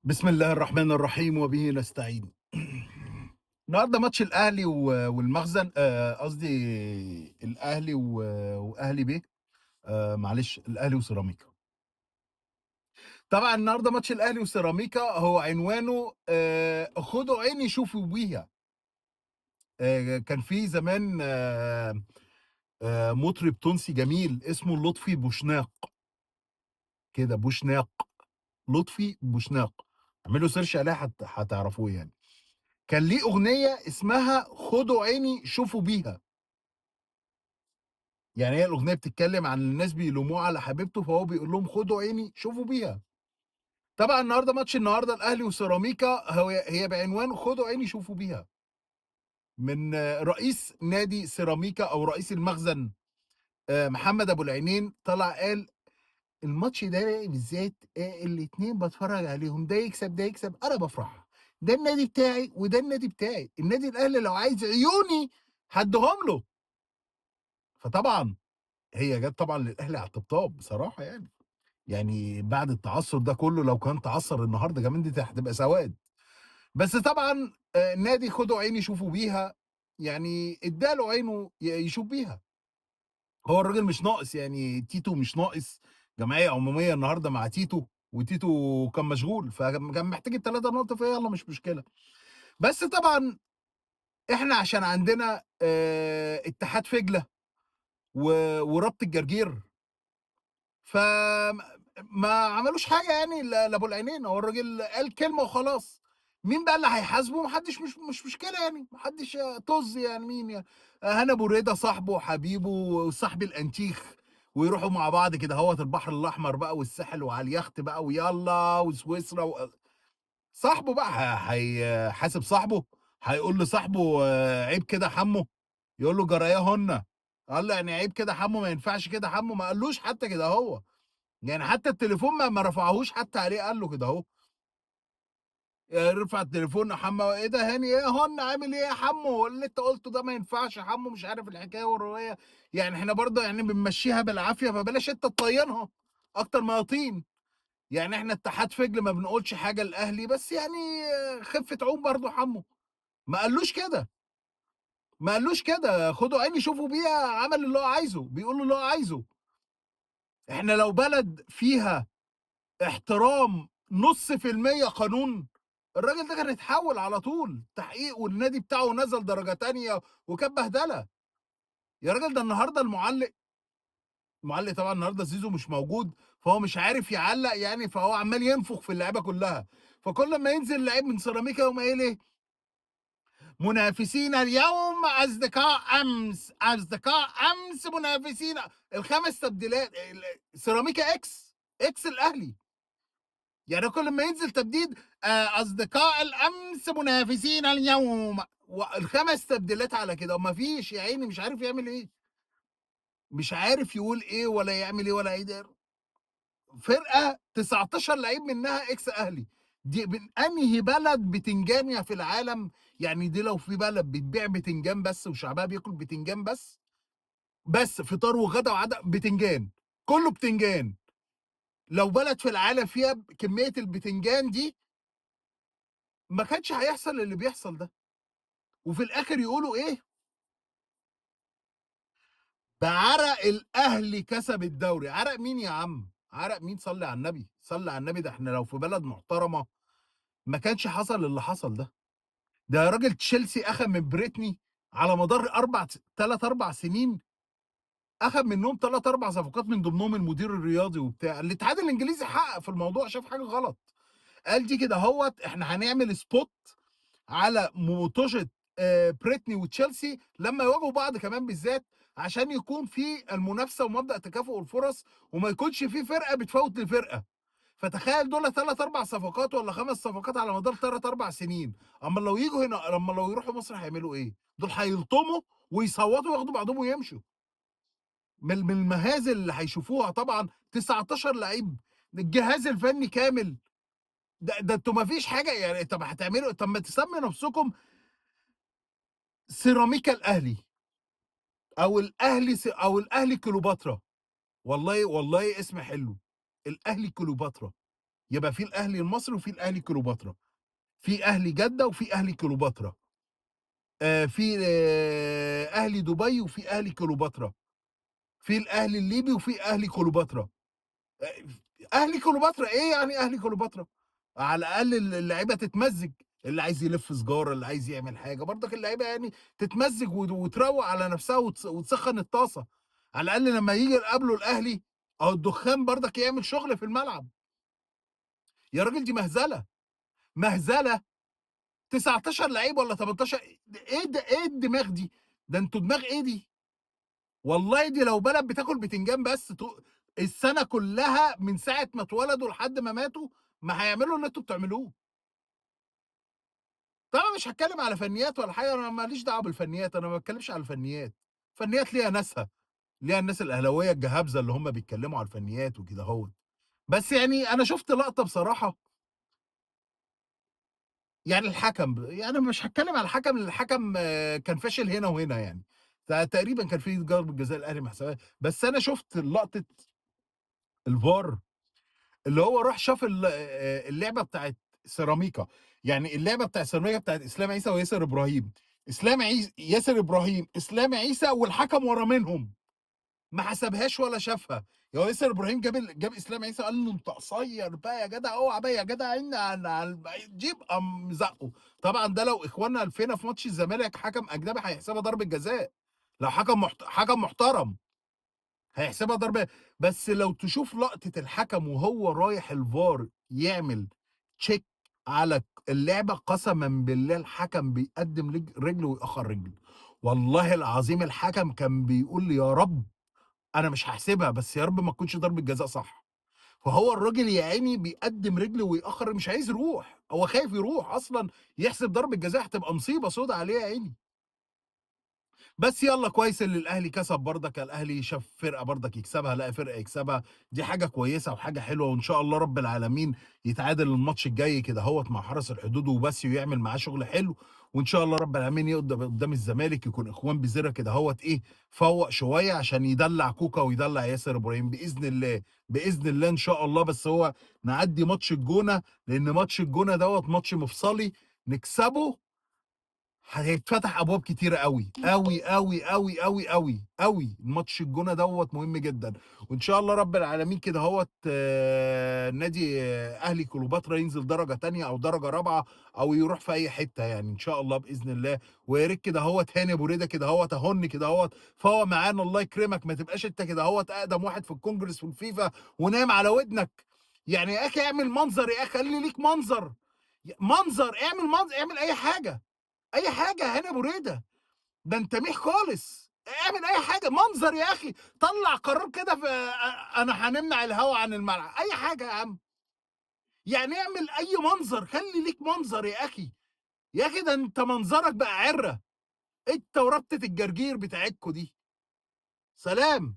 بسم الله الرحمن الرحيم وبه نستعين. النهارده ماتش الأهلي والمخزن قصدي الأهلي وأهلي بيه معلش الأهلي وسيراميكا. طبعًا النهارده ماتش الأهلي وسيراميكا هو عنوانه خدوا عيني شوفوا بيها. كان في زمان مطرب تونسي جميل اسمه لطفي بوشناق كده بوشناق، لطفي بوشناق، اعملوا search عليه هتعرفوه يعني. كان ليه أغنية اسمها خدوا عيني شوفوا بيها. يعني هي الأغنية بتتكلم عن الناس بيلوموه على حبيبته، فهو بيقول لهم خدوا عيني شوفوا بيها. طبعًا النهارده ماتش النهارده الأهلي وسيراميكا هي بعنوان خدوا عيني شوفوا بيها، من رئيس نادي سيراميكا أو رئيس المخزن محمد أبو العينين طلع قال: "الماتش ده بالذات الاتنين باتفرّج عليهم، ده يكسب، ده يكسب، أنا بافرح. ده النادي بتاعي وده النادي بتاعي، النادي الأهلي لو عايز عيوني هادّيهم له." فطبعًا هي جات طبعًا للأهلي على الطبطاب بصراحة يعني. يعني بعد التعثُّر ده كُلّه لو كان تعثّر النهارده كمان دي هتبقى سواد. بس طبعًا نادي خدوا عيني شوفوا بيها، يعني ادّى له عينه يشوف بيها. هو الراجل مش ناقص يعني تيتو مش ناقص جمعية عمومية النهارده مع تيتو، وتيتو كان مشغول، كان محتاج ال3 نقط فيالّا مش مشكلة. بس طبعًا إحنا عشان عندنا اتحاد فِجلة و ورابطة الجرجير ما عملوش حاجة يعني لأبو العينين، هو الراجل قال كلمة وخلاص. مين بقى اللي هيحاسبه؟ ما حدش مش مشكلة يعني، ما حدش طز يعني مين يعني. هاني أبو ريدة صاحبه وحبيبه وصاحب الأنتيخ، ويروحوا مع بعض كدهوّة البحر الأحمر بقى والساحل وعلى اليخت بقى ويالّا وسويسرا صاحبه بقى هيحاسب صاحبه، هيقول لصاحبه عيب كده حمو، يقول له جراياهن، قال له يعني عيب كده حمو ما ينفعش كده حمو، ما قالوش حتى كدهوّة. يعني حتى التليفون ما رفعهوش حتى عليه قال له كده أهو. رفع التليفون يا حمو إيه ده هاني إيه هون عامل إيه يا حمو اللي أنت قُلته ده ما ينفعش يا حمو مش عارف الحكاية والرواية، يعني إحنا برضه يعني بنمشّيها بالعافية فبلاش أنت تطيّنها أكتر ما يطين، يعني إحنا اتحاد فِجل ما بنقولش حاجة للأهلي بس يعني خفة عون برضه يا حمو، ما قالوش كده، ما قالوش كده خدوا عيني شوفوا بيها عمل اللي هو عايزه، بيقول اللي هو عايزه. إحنا لو بلد فيها احترام نُص في المِيّة قانون، الراجل ده كان اتحوّل على طول تحقيق والنادي بتاعه نزل درجة تانية وكانت بهدلة. يا راجل ده النهارده المُعلِّق طبعًا النهارده زيزو مش موجود، فهو مش عارف يعلّق يعني، فهو عمّال ينفخ في اللعيبة كلّها، فكل أمّا ينزل لعيب من سيراميكا يقوم قايل إيه، منافسين اليوم أصدقاء أمس، أصدقاء أمس منافسين ال5 تبديلات سيراميكا X الأهلي. يعني كل ما ينزل تبديد أصدقاء الأمس منافسين اليوم ال5 تبديلات على كده وما فيش يا عيني مش عارف يعمل إيه، مش عارف يقول إيه ولا يعمل إيه ولا فرقة 19 لعيب منها إكس أهلي، دي من أنهي بلد بتنجانيا في العالم؟ يعني دي لو في بلد بتبيع بتنجان بس وشعبها بياكل بتنجان بس فطار وغدا وعدا بتنجان، كله بتنجان، لو بلد في العالم فيها كمية البتنجان دي ما كانش هيحصل اللي بيحصل ده. وفي الآخر يقولوا إيه، بعرق الأهلي كسب الدوري، عرق مين يا عم؟ عرق مين صلّي على النبي، صلّي على النبي، ده إحنا لو في بلد محترمة ما كانش حصل اللي حصل ده، ده يا راجل تشيلسي أخد من بريتني على مدار 3، 4 سنين أخد منهم 3، 4 صفقات من ضمنهم المدير الرياضي وبتاع، الاتحاد الإنجليزي حقق في الموضوع شاف حاجة غلط، قال دي كدهوّة إحنا هنعمل spot على مُطوشة بريتني وتشيلسي لمّا يواجهوا بعض كمان بالذات، عشان يكون في المنافسة ومبدأ تكافؤ الفُرَص، وما يكونش في فرقة بتفوّت لفرقة، فتخيّل دُول 3، 4 صفقات والّا 5 صفقات على مدار 3، 4 سنين، أمّا لو يروحوا مصر هيعملوا إيه؟ دول هيلطموا ويصوّتوا وياخدوا بعضهم ويمشوا، من المهازل اللي هيشوفوها طبعًا 19 لعيب، الجهاز الفني كامل، ده أنتم ما فيش حاجة يعني طب ما تسمّوا نفسكم سيراميكا الأهلي، أو الأهلي كليوباترا، والله اسم حلو، الأهلي كليوباترا، يبقى في الأهلي المصري وفي الأهلي كليوباترا، في أهلي جدة وفي أهلي كليوباترا، في أهلي دبي وفي أهلي كليوباترا، في الأهلي الليبي وفي أهلي كليوباترا. آآ أهلي كليوباترا إيه يعني أهلي كليوباترا؟ على الأقل اللعيبة تتمزّج، اللي عايز يلِف سيجارة، اللي عايز يعمل حاجة، برضك اللعيبة يعني تتمزّج وتروّق على نفسها وتسخّن الطاسة، على الأقل لمّا ييجي يقابلوا الأهلي، أهو الدخان برضك يعمل شغل في الملعب، يا راجل دي مهزلة، مهزلة 19 لعيب والّا 18 إيه ده إيه الدماغ دي؟ ده أنتم دماغ إيه دي؟ والله دي لو بلد بتاكل بتنجان بس السنة كلّها من ساعة ما اتولدوا لحد ما ماتوا، ما هيعملوا اللي أنتم بتعملوه. طبعًا مش هاتكلّم على فنيات ولا حاجة، أنا ما ليش دعوة بالفنيات، أنا ما باتكلّمش على الفنيات، الفنيات ليها ناسها، ليها الناس الأهلاوية الجهابذة اللي هم بيتكلّموا على الفنيات وكدهوّة. بس يعني أنا شُفت لقطة بصراحة، يعني الحكم يعني مش هاتكلّم على الحكم، لأن الحكم كان فاشل هنا وهنا يعني، تقريبًا كان في ضربة جزاء الأهلي ما حسبهاش، بس أنا شُفت لقطة الVAR اللي هو راح شاف اللعبة بتاعة سيراميكا، يعني اللعبة بتاعة سيراميكا بتاعة إسلام عيسى وياسر إبراهيم، ياسر إبراهيم، إسلام عيسى والحكم ورا منهم، ما حسبهاش ولا شافها، ياسر إبراهيم جاب إسلام عيسى قال له: "أنت قصيّر بقى يا جدع اوعى بقى يا جدع عِنّي على الجيب." قام زقّه، طبعًا ده لو إخواننا الفينا في ماتش الزمالك حكم أجنبي هيحسبها ضربة جزاء، لو حكم محترم. هيحسبها ضربة، بس لو تشوف لقطة الحكم وهو رايح الVAR يعمل check على اللعبة، قسمًا بالله الحكم بيقدّم رجل ويأخّر رجل، والله العظيم الحكم كان بيقول لي: "يا رب أنا مش هاحسبها، بس يا رب ما تكونش ضربة جزاء صح." فهو الراجل يا عيني بيقدّم رجل ويأخّر مش عايز يروح، هو خايف يروح أصلًا يحسب ضربة جزاء هتبقى مصيبة سودا عليه يا عيني. بس يالّا كويس اللي الأهلي كسب برضك، الأهلي شاف فرقة برضك يكسبها، لقى فرقة يكسبها، دي حاجة كويسة وحاجة حلوة، وإن شاء الله رب العالمين يتعادل الماتش الجاي كدهوّة مع حرس الحدود وباسيو يعمل معاه شغل حلو، وإن شاء الله رب العالمين قدّام الزمالك يكون إخوان بزِرة كدهوّة إيه، فوّق شوية عشان يدلّع كوكا ويدلّع ياسر إبراهيم بإذن الله، بإذن الله إن شاء الله، بس هو نعدّي ماتش الجونة، لإن ماتش الجونة دوّة ماتش مفصلي، نكسبه هيتفتح أبواب كتيرة أوي، أوي، أوي، أوي، أوي، أوي، أوي، ماتش الجونة دوّة مهم جدًا، وإن شاء الله رب العالمين كدهوّة نادي أهلي كليوباترا ينزل درجة تانية أو درجة رابعة أو يروح في أي حتة يعني إن شاء الله بإذن الله، ويا ريت كدهوّة هاني أبو ريدة كدهوّة أهُن كدهوّة فهو معانا الله يكرمك، ما تبقاش أنت كدهوّة أقدم واحد في الكونجرس والفيفا ونايم على ودنك، يعني يا أخي اعمل منظر يا أخي خلّي ليك منظر، منظر، اعمل أي حاجة. أي حاجة يا هاني أبو ريدة، ده أنت ميح خالص، اعمل أي حاجة، منظر يا أخي، طلّع قرار كده في أنا هنمنع الهوا عن الملعب، أي حاجة يا عم، يعني اعمل أي منظر، خلّي ليك منظر يا أخي، يا أخي ده أنت منظرك بقى عِرّة، أنت ورابطة الجرجير بتاعتكم دي، سلام.